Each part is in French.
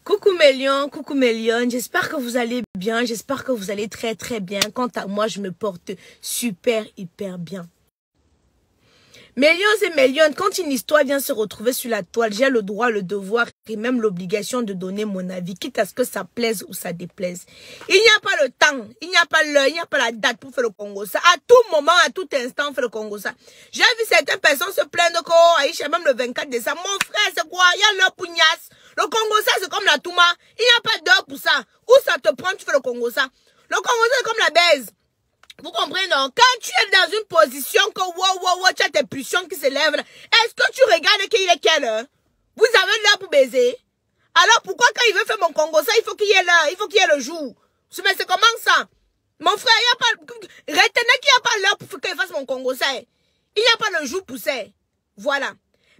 Coucou mes lions, j'espère que vous allez bien, j'espère que vous allez très bien. Quant à moi, je me porte hyper bien. Mes lions et mes lions, quand une histoire vient se retrouver sur la toile, j'ai le droit, le devoir et même l'obligation de donner mon avis, quitte à ce que ça plaise ou ça déplaise. Il n'y a pas le temps, il n'y a pas l'heure, il n'y a pas la date pour faire le Congo ça. À tout moment, à tout instant, on fait le Congo ça. J'ai vu certaines personnes se plaindre qu'Aïcha, même le 24 décembre, mon frère, c'est quoi? Il y a l'heure pugnace. Le Congo ça, c'est comme la Touma. Il n'y a pas d'heure pour ça. Où ça te prend, tu fais le Congo ça. Le Congo ça, c'est comme la baise. Vous comprenez, non? Quand tu es dans une position que, wow, tu as tes pulsions qui s'élèvent, est-ce que tu regardes qu'il est quelle heure? Vous avez l'heure pour baiser? Alors pourquoi quand il veut faire mon Congo ça, il faut qu'il y ait l'heure, il faut qu'il y ait le jour? Mais c'est comment ça? Mon frère, il n'y a pas, retenez qu'il n'y a pas l'heure pour qu'il fasse mon Congo ça. Il n'y a pas le jour pour ça. Voilà.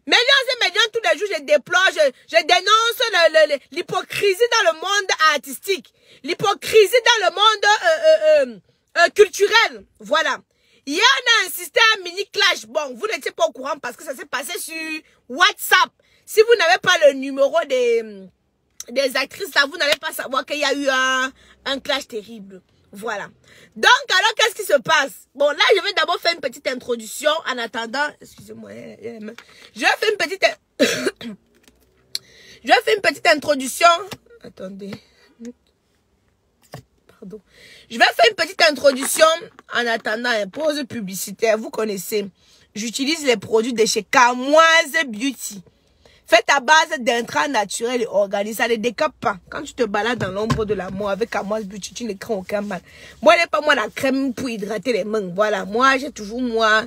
Médias, tous les jours, je déplore, je dénonce l'hypocrisie dans le monde artistique. L'hypocrisie dans le monde, culturel, voilà. Hier, on a insisté à un mini clash. Bon, vous n'étiez pas au courant parce que ça s'est passé sur WhatsApp. Si vous n'avez pas le numéro des actrices, là, vous n'allez pas savoir qu'il y a eu un clash terrible. Voilà. Donc, alors, qu'est-ce qui se passe? Bon, là, je vais d'abord faire une petite introduction en attendant. Excusez-moi. Je vais faire une petite introduction. Attendez. Pardon. Je vais faire une petite introduction en attendant une pause publicitaire. Vous connaissez, j'utilise les produits de chez Camoise Beauty. Faites à base d'intrants naturels et organiques. Ça ne décape pas. Quand tu te balades dans l'ombre de la mort avec Camoise Beauty, tu ne crains aucun mal. Moi, je n'ai pas moi la crème pour hydrater les mains. Voilà, moi, j'ai toujours moi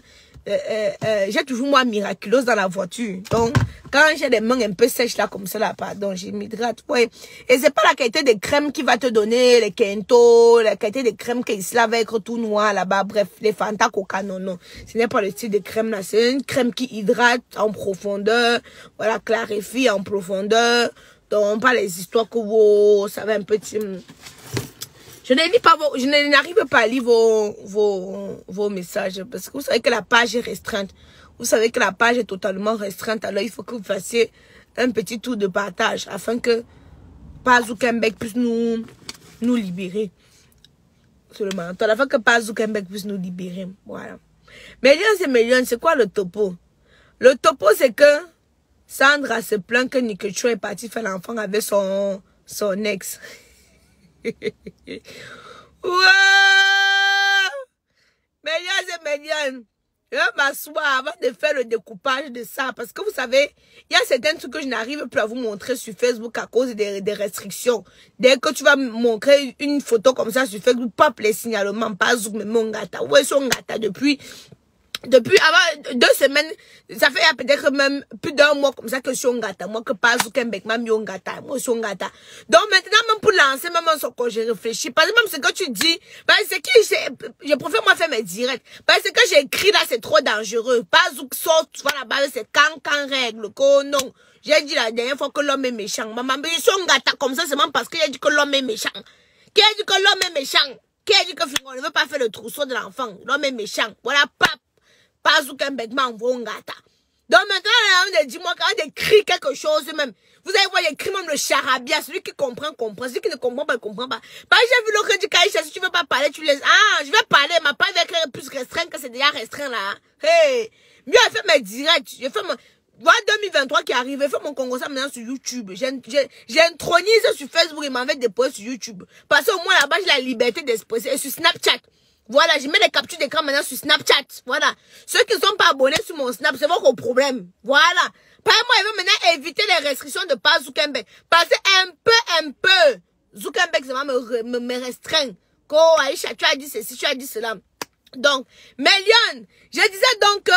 miraculeuse dans la voiture. Donc, quand j'ai les mains un peu sèches là, comme ça là, pardon, je m'hydrate. Ouais. Et c'est pas la qualité de crème qui va te donner les Kento, la qualité de crème qui se lave avec tout noir là-bas. Bref, les Fanta Coca, non. Ce n'est pas le style de crème là. C'est une crème qui hydrate en profondeur. Voilà, clarifie en profondeur. Donc, pas les histoires que vous savez un petit. Je ne lis pas je n'arrive pas à lire vos messages parce que vous savez que la page est restreinte. Vous savez que la page est totalement restreinte. Alors, il faut que vous fassiez un petit tour de partage afin que Paz Zuckerberg puisse nous libérer. Seulement. Afin que Paz Zuckerberg puisse nous libérer. Voilà. Millions, c'est quoi le topo? Le topo, c'est que Sandra se plaint que Nikecho est parti faire l'enfant avec son ex. Wow! Millions. Je vais m'asseoir avant de faire le découpage de ça. Parce que vous savez, il y a certains trucs que je n'arrive plus à vous montrer sur Facebook à cause des restrictions. Dès que tu vas me montrer une photo comme ça sur Facebook, pas les signalements, pas zoom, mais mon gata. Ouais, son gata depuis avant 2 semaines, ça fait peut-être même plus d'1 mois comme ça que je suis un gata. Moi, que pas Zuckerberg, même un gata. Moi, je suis un gata. Donc, maintenant, même pour lancer, même quand je réfléchis, parce que même ce que tu dis, c'est je préfère moi faire mes directs. Parce que j'ai écrit là, c'est trop dangereux. Pas Zouk sort, tu vois là-bas, c'est quand règle, que non. J'ai dit la dernière fois que l'homme est méchant. Maman, mais je suis un gata comme ça, c'est même parce que j'ai dit que l'homme est méchant. Qui a dit que l'homme est méchant? Qui a dit que on ne veut pas faire le trousseau de l'enfant? L'homme est méchant. Voilà, pape. Pas Zuckerberg m'envoie un gata. Donc maintenant, on dit moi quand on écrit quelque chose même. Vous allez voir, il écrit même le charabia. Celui qui comprend. Celui qui ne comprend pas, il comprend pas. Parce que j'ai vu l'autre dit Kaïcha, si tu veux pas parler, tu laisses. Ah, je vais parler, ma part va être plus restreint que c'est déjà restreint là. Hey, mieux à faire mes directs. J'ai fait mon. Voilà 2023 qui arrive, j'ai fait mon Congo ça maintenant sur YouTube. J'ai intronisé sur Facebook et m'envoie des posts sur YouTube. Parce qu'au moins là-bas, j'ai la liberté d'expresser. Et sur Snapchat. Voilà, je mets les captures d'écran maintenant sur Snapchat. Voilà. Ceux qui ne sont pas abonnés sur mon Snap, c'est votre problème. Voilà. Par moi, il veut maintenant éviter les restrictions de pas Zuckerberg. Parce que un peu, Zuckerberg, ça va me restreindre. Oh, Aïcha, tu as dit ceci, tu as dit cela. Donc, Million, je disais donc que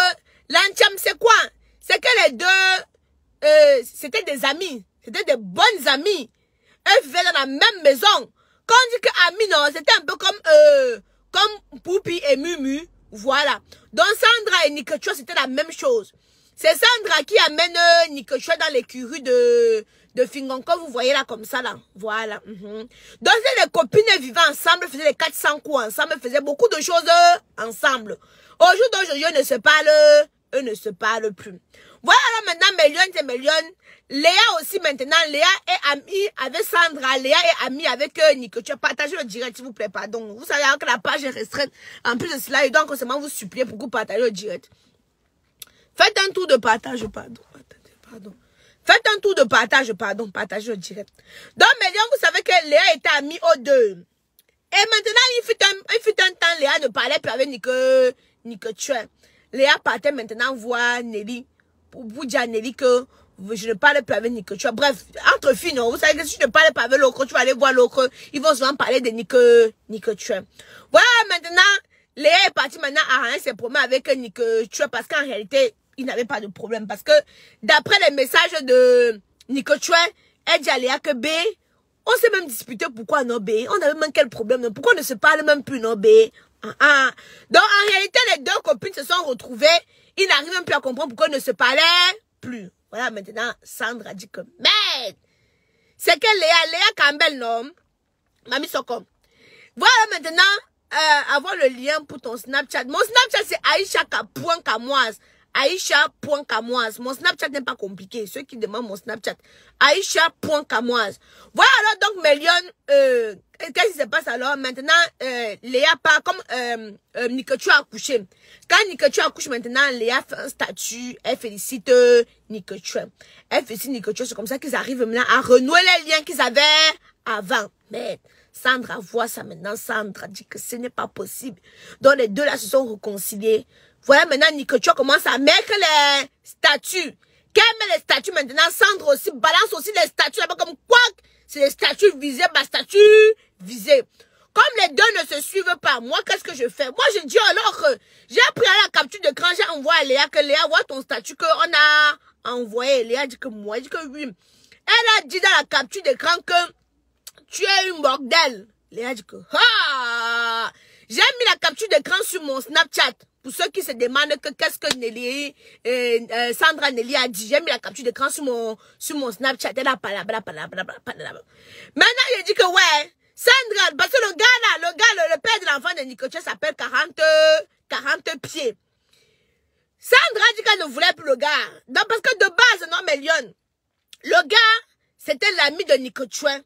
l'Antiam, c'est quoi? C'est que les deux, c'était des amis. C'était des bonnes amies. Elles vivaient dans la même maison. Quand on dit que amis, non, c'était un peu comme Poupi et Mumu, voilà. Donc Sandra et Nikecho, c'était la même chose. C'est Sandra qui amène Nikecho dans l'écurie de Fingonko, vous voyez là comme ça là, voilà. Donc les copines vivaient ensemble, faisaient les 400 coups ensemble, faisaient beaucoup de choses ensemble. Au jour d'aujourd'hui, eux ne se parlent plus. Voilà, maintenant, Mélione, c'est Mélione. Léa aussi, maintenant, Léa est amie avec Sandra. Léa est amie avec Nico. Tu as partagé le direct, s'il vous plaît, pardon. Vous savez que la page est restreinte. En plus de cela, il doit constamment vous supplier pour que vous partagez le direct. Faites un tour de partage, pardon. Faites un tour de partage, pardon. Partagez le direct. Donc, Mélione, vous savez que Léa était amie aux deux. Et maintenant, il fut un temps, Léa ne parlait plus avec Nico Chouin. Léa partait maintenant voir Nelly. Pour vous dire à Nelly que je ne parle plus avec Nico Chouin. Bref, entre filles, non. Vous savez que si je ne parle pas avec l'autre, tu vas aller voir l'autre. Ils vont souvent parler de Nico Chouin. Voilà, maintenant, Léa est partie maintenant à ses problèmes avec Nico Chouin parce qu'en réalité, il n'avait pas de problème. Parce que d'après les messages de Nico Chouin, elle dit à Léa que B, on s'est même disputé pourquoi non B. On avait même quel problème, non? Pourquoi on ne se parle même plus non B? Donc en réalité, les deux copines se sont retrouvées. Ils n'arrivent même plus à comprendre pourquoi ils ne se parlaient plus. Voilà, maintenant, Sandra dit que merde. C'est que Léa Campbell, non? Mamie Soko. Voilà maintenant, avoir le lien pour ton Snapchat. Mon Snapchat, c'est Aïcha.Kamoise. Aïcha.Kamoise. Mon Snapchat n'est pas compliqué. Ceux qui demandent mon Snapchat. Aïcha.Kamoise. Voilà alors donc Mélione, qu'est-ce qui se passe alors? Maintenant, Léa part comme Nico Chouin a accouché. Quand Nico Chouin accouche maintenant, Léa fait un statut, elle félicite Nico Chouin. Elle félicite Nico Chouin, c'est comme ça qu'ils arrivent maintenant à renouer les liens qu'ils avaient avant. Mais Sandra voit ça maintenant, Sandra dit que ce n'est pas possible. Donc les deux là se sont réconciliés. Voilà maintenant Nico Chouin commence à mettre les statuts. Qu'elle met les statuts maintenant, Sandra aussi balance aussi les statuts là-bas comme quoi c'est les statuts visés, ma statut visé. Comme les deux ne se suivent pas, moi qu'est-ce que je fais? Moi je dis alors que j'ai pris la capture d'écran, j'ai envoyé à Léa que Léa voit ton statut qu'on a envoyé. Léa dit que moi, dit que oui. Elle a dit dans la capture d'écran que tu es une bordel. Léa dit que ah, j'ai mis la capture d'écran sur mon Snapchat. Pour ceux qui se demandent que qu'est-ce que Nelly, Sandra Nelly a dit, j'ai mis la capture d'écran sur mon Snapchat. Elle a parlé. Maintenant, il dit que ouais, Sandra, parce que le père de l'enfant de Nico Chouin s'appelle 40 pieds. Sandra dit qu'elle ne voulait plus le gars. Donc, parce que de base, non, Mélione, le gars, c'était l'ami de Nico Chouin.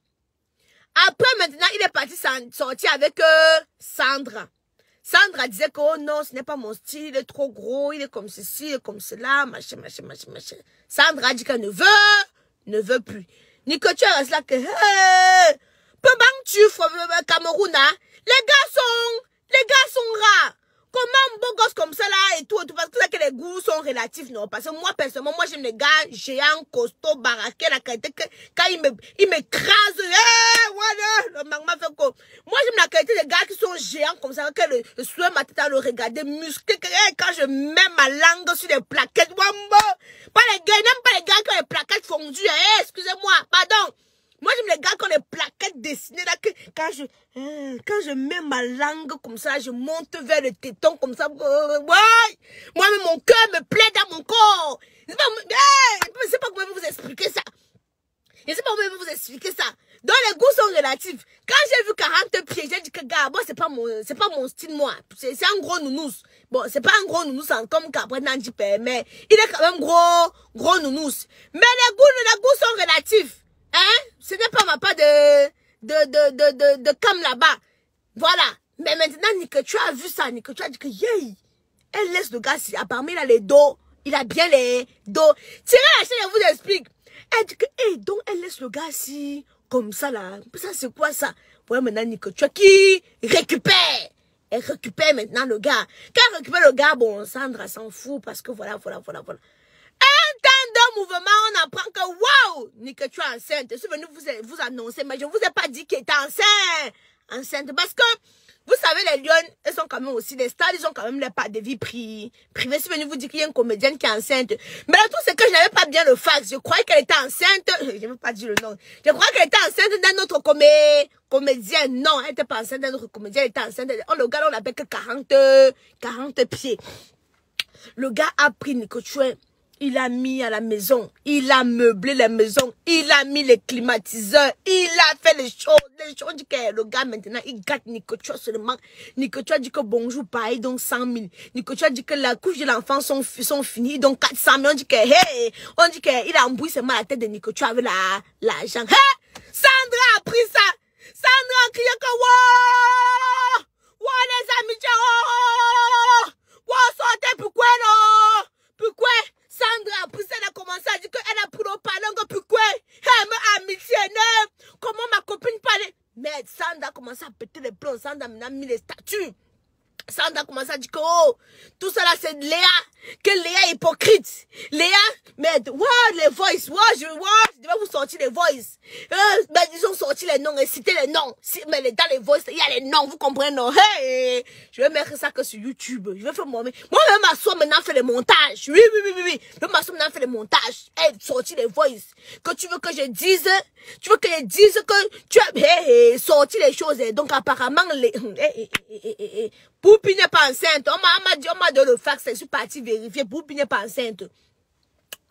Après, maintenant, il est parti sortir avec Sandra. Sandra disait que, oh non, ce n'est pas mon style, il est trop gros, il est comme ceci, il est comme cela, machin. Sandra dit qu'elle ne veut plus. Nico Chouin reste là que, hey, peu tu Cameroun, hein? Les gars sont rares. Comment un beau gosse comme ça là et tout, parce que les goûts sont relatifs, non? Parce que moi, personnellement, moi j'aime les gars géants, costauds, baraqués, la qualité, quand ils m'écrasent, voilà, le magma fait quoi? Moi j'aime la qualité des gars qui sont géants comme ça, que le soir ma tête à le regarder, musclé, quand je mets ma langue sur les plaquettes, pas les gars, n'aime pas les gars qui ont les plaquettes fondues, excusez-moi, pardon. Moi, j'aime les gars qui ont les plaquettes dessinées, là, que quand je mets ma langue comme ça, je monte vers le téton comme ça. Moi-même, mon cœur me plaît dans mon corps. Je ne sais pas comment vous expliquer ça. Je ne sais pas comment vous expliquer ça. Donc, les goûts sont relatifs. Quand j'ai vu 40 pieds, j'ai dit que, gars, moi, c'est pas mon style, moi. C'est un gros nounous. Bon, c'est pas un gros nounous, comme Capri Nandi, mais il est quand même gros nounous. Mais les goûts sont relatifs. Hein? Ce n'est pas ma part de cam là-bas. Voilà. Mais maintenant, Nico Chouin a vu ça. Nico Chouin a dit que, yay, elle laisse le gars, apparemment, il a les dos. Il a bien les dos. Tirez la chaîne, je vous explique. Elle dit que, hey, donc, elle laisse le gars si, comme ça, là. Ça, c'est quoi, ça? Voilà, maintenant, Nico Chouin qui récupère. Elle récupère maintenant le gars. Quand elle récupère le gars, bon, Sandra s'en fout parce que voilà. Un temps de mouvement, on apprend que waouh, Nico Chouin est enceinte. Je suis venue vous annoncer, mais je ne vous ai pas dit qu'elle était enceinte. Parce que, vous savez, les lions, elles sont quand même aussi des stars, ils ont quand même pas de vie privée. Je suis venue vous dire qu'il y a une comédienne qui est enceinte. Mais le truc, c'est que je n'avais pas bien le fax. Je croyais qu'elle était enceinte. Je ne veux pas dire le nom. Je croyais qu'elle était enceinte d'un autre comédienne. Non, elle n'était pas enceinte d'un autre comédien. Elle était enceinte. Le gars, on l'appelle que 40 pieds. Le gars a pris Nico Chouin. Il a mis à la maison, il a meublé la maison, il a mis les climatiseurs, il a fait les choses dit que le gars maintenant, il gâte Nicotua seulement. Nicotua dit que bonjour, pareil, donc 100 000. Nicotua dit que la couche de l'enfant sont finies, donc 400 000. On dit que, hey, on dit qu'il a embrouillé seulement la tête de Nicotua avec l'argent. Hey, Sandra a pris ça. Sandra a crié que, wow, wow, les amis, wow, wow, sortez, pourquoi non? Pourquoi? Sandra a pris ça, elle a commencé à dire qu'elle a pris le parlant, pourquoi? Elle m'a amitié, comment ma copine parlait? Mais Sandra a commencé à péter les plombs, Sandra m'a mis les statues. Sandra a commencé à dire que, oh, tout ça là c'est Léa, que Léa est hypocrite. Léa, mais, wow, les voices, wow, je devais vous sortir les voices. Mais ils ont sorti les noms et cité les noms. Mais dans les voices, il y a les noms, vous comprenez, non? Hey, je vais mettre ça que sur YouTube. Je vais faire moi-même m'asseoir maintenant, faire les montages. Oui. Je vais m'asseoir maintenant, faire les montages. Hey, sortir les voices. Que tu veux que je dise, que tu as, sorti les choses. Donc, apparemment, Poupi n'est pas enceinte. On m'a donné le fax, je suis partie vérifier. Poupi n'est pas enceinte.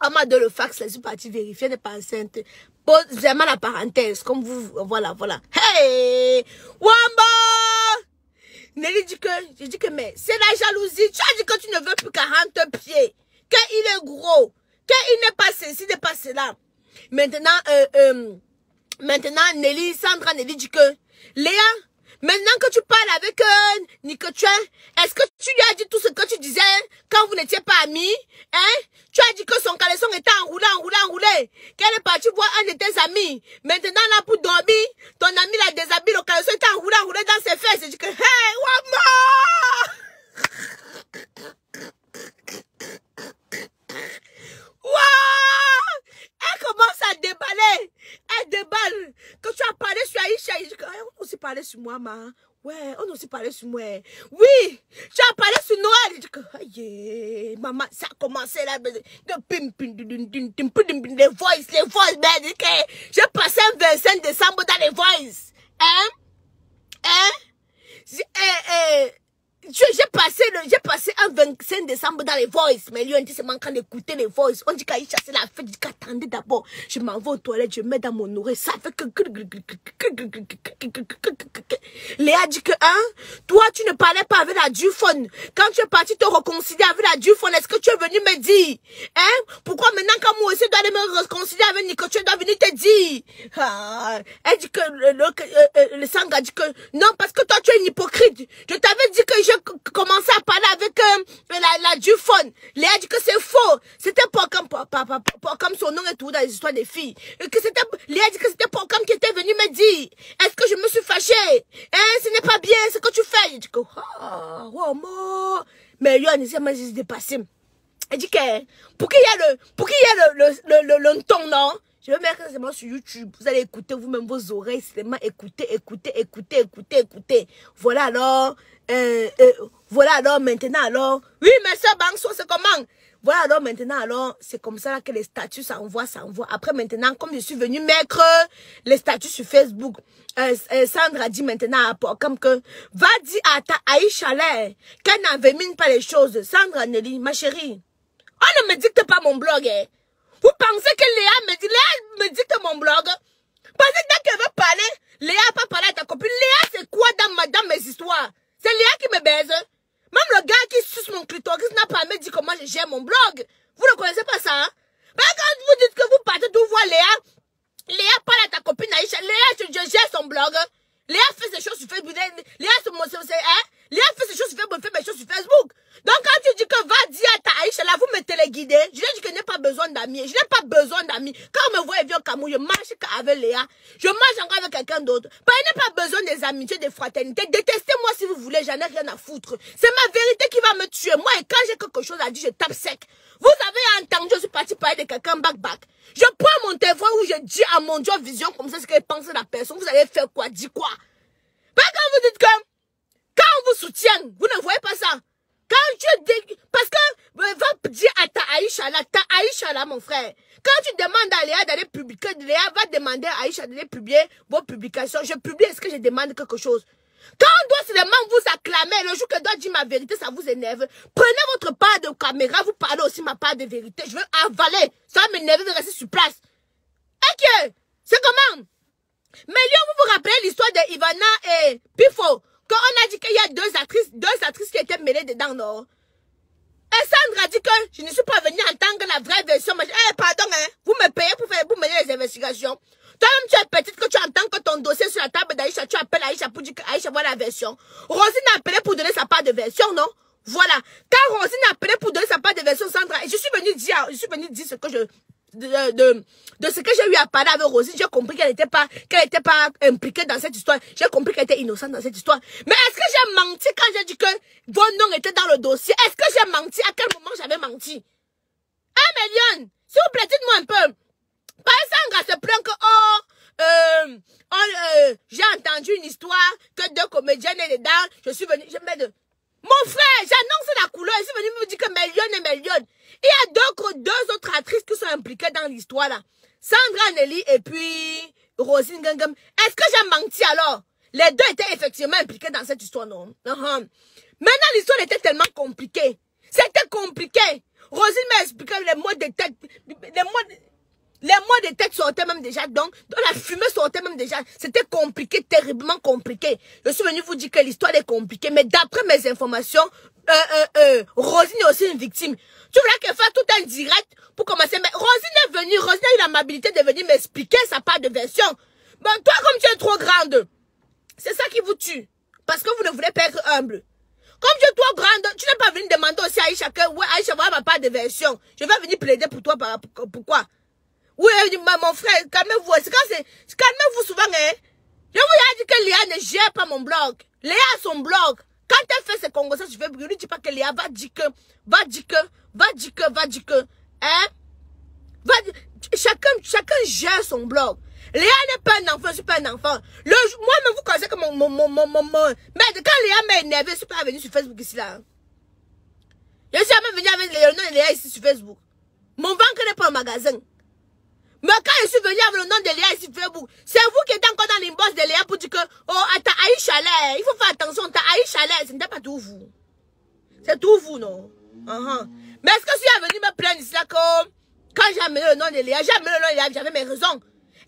On m'a donné le fax, je suis partie vérifier, elle n'est pas enceinte. Pose vraiment la parenthèse, comme vous, voilà. Hey! Wamba! Nelly dit que, je dis que, mais c'est la jalousie. Tu as dit que tu ne veux plus 40 pieds. Qu'il est gros. Qu'il n'est pas ceci, n'est pas cela. Maintenant, Sandra Nelly dit que, Léa, maintenant que tu parles avec Nicotua, est-ce que tu lui as dit tout ce que tu disais quand vous n'étiez pas amis? Hein? Tu as dit que son caleçon était enroulé. Qu'elle est partie voir un de tes amis. Maintenant, là, pour dormir, ton ami l'a déshabillé, le caleçon était enroulé dans ses fesses. Je dis que, hey, wow! Elle commence à déballer. Elle déballe. Quand tu as parlé sur Aïcha, je dis que, on aussi parlé sur moi, ma. Ouais, on aussi parlé sur moi. Oui, tu as parlé sur Noël. Je dis que, aïe, maman, ça a commencé là. Les voices, mais j'ai passé un 25 décembre dans les voices. J'ai passé un 25 décembre dans les voices. Mais lui, on dit c'est manquant d'écouter les voices. On dit qu'Aïcha, c'est la fête. Je dis qu'attendez d'abord. Je m'en vais aux toilettes, je mets dans mon oreille. Ça fait que... Léa dit que, toi, tu ne parlais pas avec la Dufone. Quand tu es parti te réconcilier avec la Dufone, est-ce que tu es venu me dire? Pourquoi maintenant, quand moi aussi, je dois aller me réconcilier avec Nico, tu dois venir te dire? Elle dit que, le Sanga dit que, non, parce que toi, tu es une hypocrite. Je t'avais dit que j'ai commencé à parler avec la Dufone. Léa dit que c'est faux. C'était pas comme son nom et tout dans les histoires des filles. Léa dit que c'était pas comme qui était venu me dire. Est-ce que je me suis fâchée? Ce n'est pas bien ce que tu fais. Je dis que, mais lui, on s'est dépassé. Elle dit que, pour qu'il y ait le ton, non? Je vais mettre ça sur YouTube. Vous allez écouter vous-même vos oreilles. Seulement écoutez. Voilà alors, maintenant alors. Oui, mais ça, Bangso, c'est comment? Voilà alors, maintenant alors, c'est comme ça là que les statuts s'envoient. Après, maintenant, comme je suis venue mettre les statuts sur Facebook, Sandra dit maintenant, comme que, va dire à ta Aïcha là, qu'elle n'envemine pas les choses. Sandra Nelly, ma chérie, on ne me dicte pas mon blog, Vous pensez que Léa me dicte mon blog? Parce que dès qu'elle veut parler, Léa n'a pas parlé à ta copine. Léa, c'est quoi dans mes histoires? C'est Léa qui me baise. Même le gars qui suce mon clitoris n'a pas me dit comment je gère mon blog. Vous ne connaissez pas ça, hein? Mais quand vous dites que vous partez tout voir Léa parle à ta copine Aïcha. Léa, je gère son blog. Léa fait ses choses sur Facebook. Léa fait ses choses sur Facebook, fait mes choses sur Facebook. Donc quand tu dis que va dire à ta Aïcha, là, vous me téléguidez. Je lui dis que je n'ai pas besoin d'amis. Je n'ai pas besoin d'amis. Quand on me voit et vient au Cameroun, je marche avec Léa. Je marche encore avec quelqu'un d'autre. Je n'ai pas besoin des amitiés, des fraternités. Détestez-moi si vous voulez, j'en ai rien à foutre. C'est ma vérité qui va me tuer. Moi, et quand j'ai quelque chose à dire, je tape sec. Vous avez entendu, je suis parti parler de quelqu'un back. Je prends mon téléphone où je dis à mon Dieu vision comme ça ce que pense la personne. Vous allez faire quoi? Dis quoi? Pas quand vous dites que, quand on vous soutient, vous ne voyez pas ça. Quand tu dis, parce que, va dire à ta Aïcha là, mon frère. Quand tu demandes à Léa d'aller publier, Léa va demander à Aïcha d'aller publier vos publications. Je publie, est-ce que je demande quelque chose? Quand on doit seulement vous acclamer, le jour que je dois dire ma vérité, ça vous énerve. Prenez votre part de caméra, vous parlez aussi ma part de vérité. Je veux avaler. Ça va m'énerver de rester sur place. Ok, c'est comment? Mais Lyon, vous vous rappelez l'histoire de Ivana et Pifo? Quand on a dit qu'il y a deux actrices qui étaient mêlées dedans, non? Et Sandra a dit que je ne suis pas venue en tant que la vraie version. Pardon, hein, vous me payez pour mener les investigations. Toi-même, tu es petite que tu entends que ton dossier sur la table d'Aïcha, tu appelles Aïcha pour dire qu'Aïcha voit la version. Rosine a appelé pour donner sa part de version, non? Voilà. Quand Rosine a appelé pour donner sa part de version, Sandra, je suis venue dire ce que de ce que j'ai eu à parler avec Rosine, j'ai compris qu'elle n'était pas impliquée dans cette histoire. J'ai compris qu'elle était innocente dans cette histoire. Mais est-ce que j'ai menti quand j'ai dit que vos noms étaient dans le dossier? Est-ce que j'ai menti? À quel moment j'avais menti? Ah, Méliane, s'il vous plaît, dites-moi un peu. Par exemple, se plaint que, j'ai entendu une histoire que deux comédiennes étaient dedans. Je suis venue, mon frère, j'annonce la couleur. Je suis venue me dire que Méliane. Il y a deux autres actrices qui sont impliquées dans l'histoire là. Sandra Nelly et puis Rosine Gangam. Est-ce que j'ai menti alors? Les deux étaient effectivement impliqués dans cette histoire, non? Maintenant, l'histoire était tellement compliquée. C'était compliqué. Rosine m'a expliqué les mots de tête. Les mots de tête sortaient même déjà. Donc la fumée sortait même déjà. C'était compliqué, terriblement compliqué. Je suis venue vous dire que l'histoire est compliquée. Mais d'après mes informations, Rosine est aussi une victime. Tu voulais qu'elle fasse tout un direct pour commencer. Mais Rosine est venue. Rosine a eu l'amabilité de venir m'expliquer sa part de version. Bon, toi, comme tu es trop grande, c'est ça qui vous tue. Parce que vous ne voulez pas être humble. Comme tu es trop grande, tu n'es pas venu demander aussi à Aïcha que, ouais, Aïcha, voilà ma part de version. Je vais venir plaider pour toi. Pourquoi? Oui, mon frère, calmez-vous. Calmez-vous souvent, hein. Je vous ai dit que Léa ne gère pas mon blog. Léa a son blog. Quand elle fait ses conversations, je ne lui dis pas que Léa va dire que. Hein? Chacun gère son blog. Léa n'est pas un enfant, je ne suis pas un enfant. Moi-même, vous connaissez que mais quand Léa m'a énervé, je ne suis pas venu sur Facebook ici, là. Je suis jamais venu avec le nom de Léa ici sur Facebook. Mon ventre n'est pas au magasin. Mais quand je suis venu avec le nom de Léa ici sur Facebook, c'est vous qui êtes encore dans l'inbox de Léa pour dire que, oh, t'as Aïcha là, il faut faire attention, t'as Aïcha là, ce n'est pas tout vous. C'est tout vous, non? Mais est-ce que si elle est venue me plaindre ici là que, quand j'ai amené le nom de Léa, j'avais mes raisons.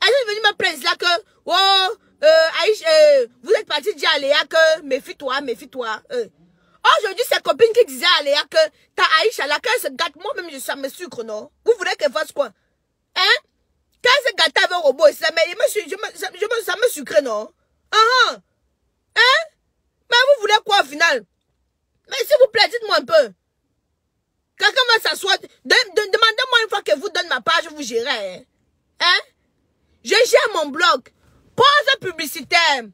Est-ce que je suis venue me plaindre ici là que, oh, Aïcha, vous êtes parti dire à Léa que, méfie-toi. Aujourd'hui, c'est copine qui disait à Léa que, t'as Aïcha là, qu'elle se gâte, moi-même, ça me sucre, non? Vous voulez qu'elle fasse quoi? Hein? Quand c'est gâté avec un robot, ça me sucre, non? Hein? Mais vous voulez quoi au final? Mais s'il vous plaît, dites-moi un peu. Quelqu'un va s'asseoir. Demandez-moi une fois que vous donne ma page, je vous gérerai. Hein? Je gère mon blog. Pause publicitaire.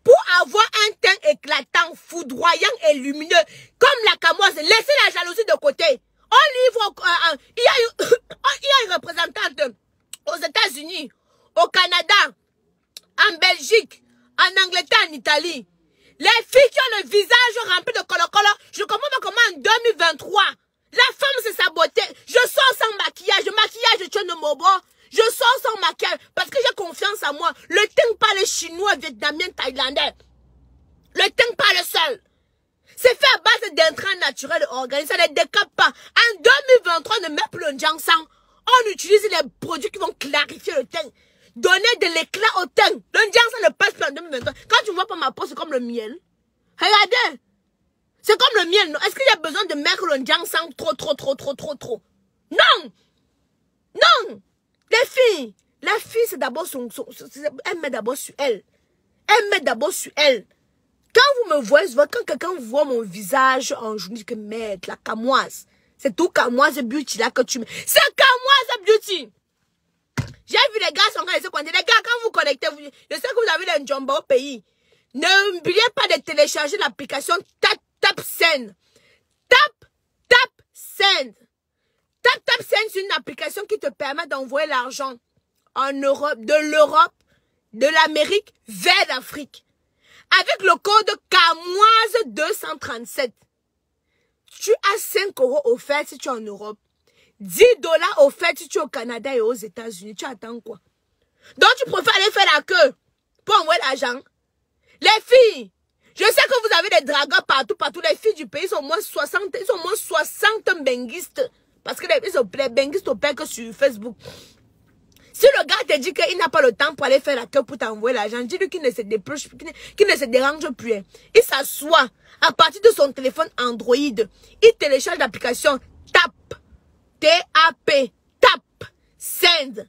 Pour avoir un teint éclatant, foudroyant et lumineux, comme la camoise, laissez la jalousie de côté. On livre, il y a une représentante aux États-Unis, au Canada, en Belgique, en Angleterre, en Italie. Les filles qui ont le visage rempli de colo-colo, je comprends pas comment en 2023, la femme s'est sabotée. Je sors sans maquillage, de Tchonomobo. Je sors sans maquillage parce que j'ai confiance en moi. Le teint parle chinois, vietnamien, thaïlandais. Le teint parle seul. C'est fait à base d'intrants naturels organiques. Ça ne décape pas. En 2023, on ne met plus le ginseng. On utilise les produits qui vont clarifier le teint. Donner de l'éclat au teint. Le ginseng ne passe pas en 2023. Quand tu vois pas ma peau, c'est comme le miel. Regardez. C'est comme le miel. Est-ce qu'il y a besoin de mettre le ginseng trop? Non. Non. Les filles. La fille, c'est d'abord elle met d'abord sur elle. Elle met d'abord sur elle. Quand vous me voyez, quand quelqu'un voit mon visage en journée, que merde, la camoise. C'est tout camoise beauty là que tu mets. C'est camoise beauty. J'ai vu les gars sont quand ils se connectent. Les gars, quand vous connectez, je sais que vous avez les njomba au pays. N'oubliez pas de télécharger l'application TapTapSend. TapTapSend. TapTapSend, c'est une application qui te permet d'envoyer l'argent en Europe, de l'Europe, de l'Amérique vers l'Afrique. Avec le code CAMOISE 237. Tu as 5 € offerts si tu es en Europe. 10 $ offerts si tu es au Canada et aux États-Unis. Tu attends quoi? Donc tu préfères aller faire la queue pour envoyer l'argent. Les filles, Je sais que vous avez des dragueurs partout. Les filles du pays sont au moins 60, ils sont au moins 60 benguistes. Parce que les benguistes opèrent que sur Facebook. Si le gars te dit qu'il n'a pas le temps pour aller faire la queue pour t'envoyer l'argent, dis-lui qu'il ne se dépêche, qu'il ne se dérange plus. Il s'assoit à partir de son téléphone Android. Il télécharge l'application TAP. T-A-P. TAP. Send.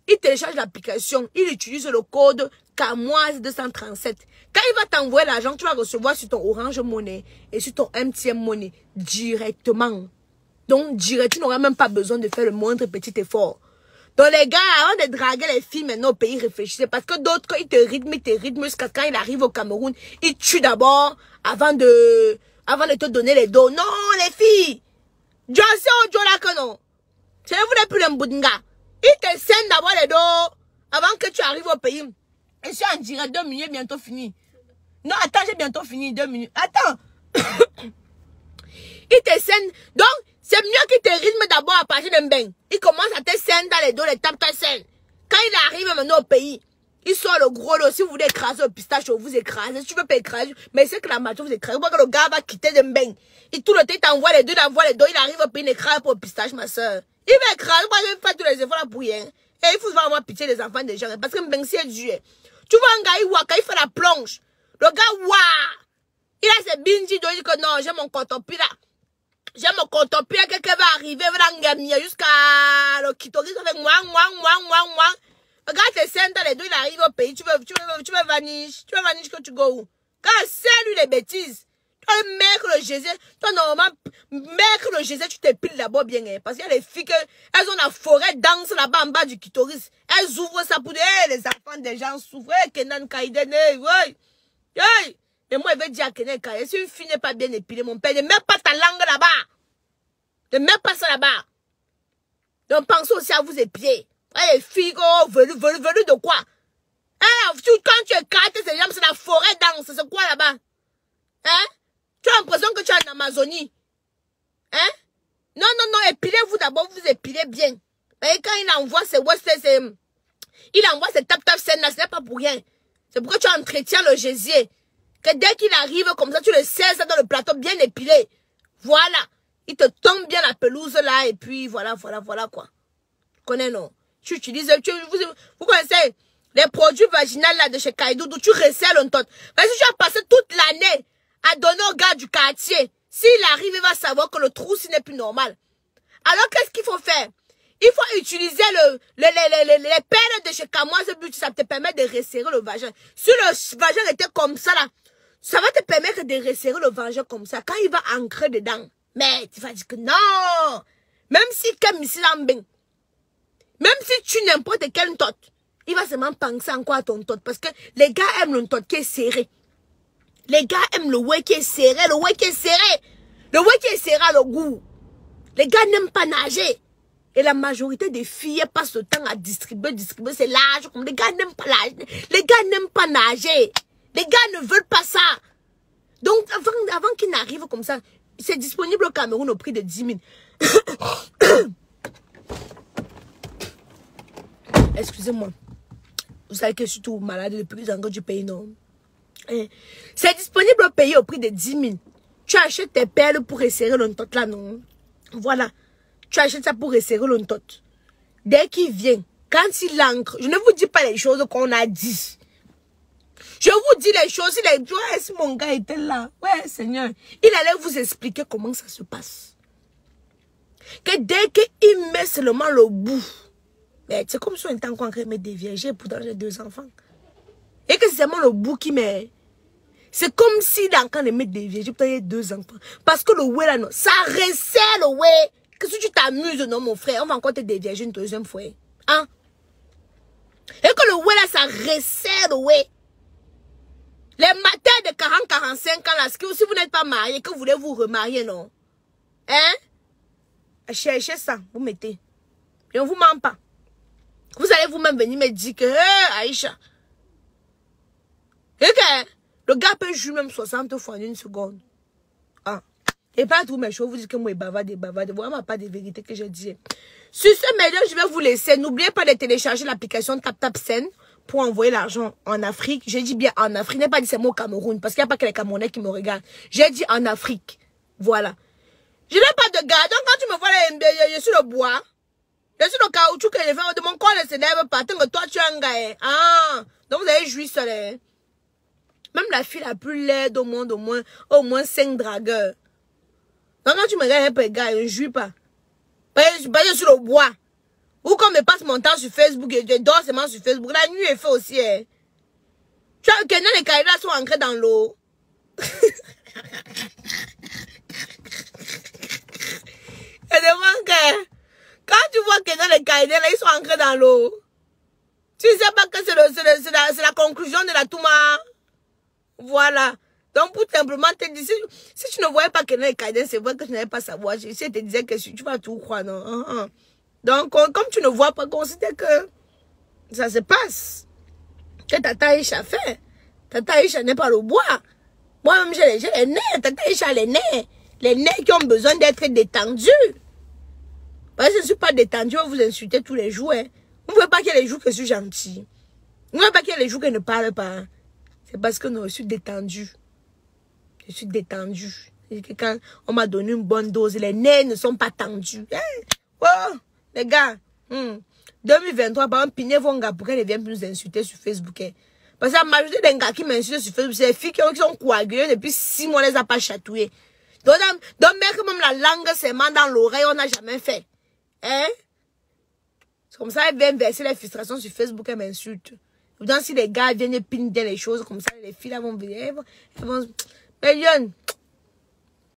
Il télécharge l'application. Il utilise le code Camoise 237. Quand il va t'envoyer l'argent, tu vas recevoir sur ton Orange Money et sur ton MTN Money directement. Donc, direct, tu n'auras même pas besoin de faire le moindre petit effort. Donc les gars, avant de draguer les filles maintenant au pays, réfléchissez. Parce que d'autres, quand ils te rythment jusqu'à quand il arrive au Cameroun, ils tuent d'abord avant de te donner les dos. Non, les filles. Je sais au que non. Je ne voulais plus l'embouddinga. Ils te scènent d'abord les dos avant que tu arrives au pays. Et je suis en direct, 2 minutes, bientôt fini. Non, attends, j'ai bientôt fini, 2 minutes. Attends. Ils te scènent. Donc, c'est mieux qu'il te rythme d'abord à partir d'un bain. Il commence à te scène dans les dos, les tape ta scène. Quand il arrive maintenant au pays, il sort le gros lot. Si vous voulez écraser le pistache, vous écrasez. Si tu veux pas écraser, mais c'est que la mature vous écrasez. Parce que le gars va quitter d'un bain. Et tout le temps, il t'envoie les deux, il envoie les dos. Il arrive au pays, il écrase pour le pistache, ma soeur. Il va écraser. Moi, je vais faire tous les efforts là pour rien. Et il faut avoir pitié des enfants des gens. Parce que ben, c'est dur. Tu vois un gars, quand il fait la plonge. Le gars, waouh! Il a ses binji, il dit que non, j'ai mon cotopi là. J'ai mon cotopi là, quelqu'un va arriver, va l'engamir jusqu'à le kitoris avec moi. Le gars te scène dans les deux, il arrive au pays. Tu veux vanish. Tu veux vanish que tu go où? Quand c'est lui les bêtises. Toi, le mec, le Jésus, toi, normalement, mec, le Jésus, tu te piles là-bas bien, hein, parce qu'il y a les filles elles ont la forêt, dansent là-bas en bas du clitoris. Elles ouvrent ça pour dire, hey, les enfants des gens souffrent, hey, Kenan Kaiden, hey, hey. Mais moi, je vais dire à Kenan Kaiden, si une fille n'est pas bien épilée, mon père, ne mets pas ta langue là-bas. Ne mets pas ça là-bas. Donc, pensez aussi à vous épier. Hey, les filles, oh, velu de quoi? Hey, quand tu écartes ces jambes, c'est la forêt danse, c'est quoi là-bas? Hein? Tu as l'impression que tu es en Amazonie. Hein? Non, épilez-vous d'abord, vous épilez bien. Et quand il envoie ses il envoie ses tap-tap scènes là, ce n'est pas pour rien. C'est pourquoi tu entretiens le gésier. Que dès qu'il arrive comme ça, tu le sers dans le plateau bien épilé. Voilà. Il te tombe bien la pelouse là, et puis voilà quoi. Tu connais, non? Tu utilises, vous connaissez les produits vaginaux là de chez Kaidoudou, tu resserres le tot. Parce que tu as passé toute l'année à donner au gars du quartier. S'il arrive, il va savoir que le trou, ce n'est plus normal. Alors, qu'est-ce qu'il faut faire? Il faut utiliser les pelles de chez Camoise, ça te permet de resserrer le vagin. Si le vagin était comme ça, là, ça va te permettre de resserrer le vagin comme ça. Quand il va ancrer dedans, mais tu vas dire que non! Même si comme ici, même si tu n'importe quel tot, il va seulement penser encore à ton tot. Parce que les gars aiment le tot qui est serré. Les gars aiment le way qui est serré, le way qui est serré. Le way qui est serré a le goût. Les gars n'aiment pas nager. Et la majorité des filles passent le temps à distribuer, c'est large. Les gars n'aiment pas nager. Les gars n'aiment pas nager. Les gars ne veulent pas ça. Donc, avant qu'ils n'arrivent comme ça, c'est disponible au Cameroun au prix de 10 000. Excusez-moi. Vous savez que je suis tout malade depuis que du pays, non? C'est disponible au pays au prix de 10 000. Tu achètes tes perles pour resserrer le tot là, non? Voilà. Tu achètes ça pour resserrer le tot. Dès qu'il vient, quand il ancre, je ne vous dis pas les choses qu'on a dit. Je vous dis les choses, ouais, si mon gars était là, ouais, Seigneur, il allait vous expliquer comment ça se passe. Que dès qu'il met seulement le bout, mais c'est comme si on était encore en train de mettre des vierges, pourtant j'ai 2 enfants. Et que c'est seulement le bout qui met. C'est comme si dans quand on met des vierges, pourtant j'ai 2 enfants. Parce que le ouais là, non, ça resserre le ouais. Que si tu t'amuses, non, mon frère, on va encore te dévierger une 2e fois. Hein? Et que le ouais là, ça resserre le ouais. Les matins de 40-45 ans là, si vous n'êtes pas marié, que vous voulez vous remarier, non? Hein? Cherchez ça, vous mettez. Et on vous ment pas. Vous allez vous-même venir me dire que, Aïcha. Et que le gars peut jouer même 60 fois en 1 seconde. Ah. Et pas tous mes choses, vous dites que moi, bavarde. Vraiment pas de vérité que je dis. Sur ce, mesdames, je vais vous laisser. N'oubliez pas de télécharger l'application TapTapSend pour envoyer l'argent en Afrique. J'ai dit bien en Afrique. Je n'ai pas dit c'est moi au Cameroun, parce qu'il n'y a pas que les Camerounais qui me regardent. J'ai dit en Afrique. Voilà. Je n'ai pas de gars. Donc quand tu me vois, je suis le bois. Je suis le caoutchouc que je fais de mon corps ne se lève pas. Tant que toi, tu es un gars. Ah. Donc vous avez joui sur les... Même la fille la plus laide au monde, au moins 5 dragueurs. Donc quand tu me regardes un peu, gars, je ne jouis pas. Je suis sur le bois. Ou quand je passe mon temps sur Facebook, je dors seulement sur Facebook. La nuit est fait aussi. Hein. Tu vois, Kenan et Kaïda sont ancrés dans l'eau. Je demande que quand tu vois Kenan et Kaïda, ils sont ancrés dans l'eau. Tu ne sais pas que c'est la conclusion de la Touma. Voilà. Donc, pour simplement te dire, si tu ne voyais pas Kenan et Kaïda, c'est vrai que tu n'allais pas savoir. Si je te disais que tu vas tout croire, non. Donc, comme tu ne vois pas, considère que ça se passe. Que Tata Isha fait. Tata Isha n'est pas le bois. Moi-même, j'ai les nez. Tata Isha a les nez. Les nez qui ont besoin d'être détendus. Parce que je ne suis pas détendue, on vous insulter tous les jours. Hein. Vous ne voyez pas qu'il y a les jours que je suis gentille. Vous ne voyez pas qu'il y a les jours que je ne parle pas. C'est parce que non, je suis détendue. Je suis détendue. Et que quand on m'a donné une bonne dose, les nez ne sont pas tendus. Hein? Oh, les gars. 2023, par exemple, pinez vos gars pour qu'elles ne viennent plus nous insulter sur Facebook. Hein. Parce que la majorité des gars qui m'insultent sur Facebook, c'est les filles qui sont coagulées depuis 6 mois, on les a pas chatouillées. Donc même la langue seulement dans l'oreille, on n'a jamais fait. Hein? C'est comme ça, elles viennent verser les frustrations sur Facebook, elles m'insultent. Donc si les gars viennent pinner les choses comme ça, les filles là vont venir, elles vont... Mais Lyon,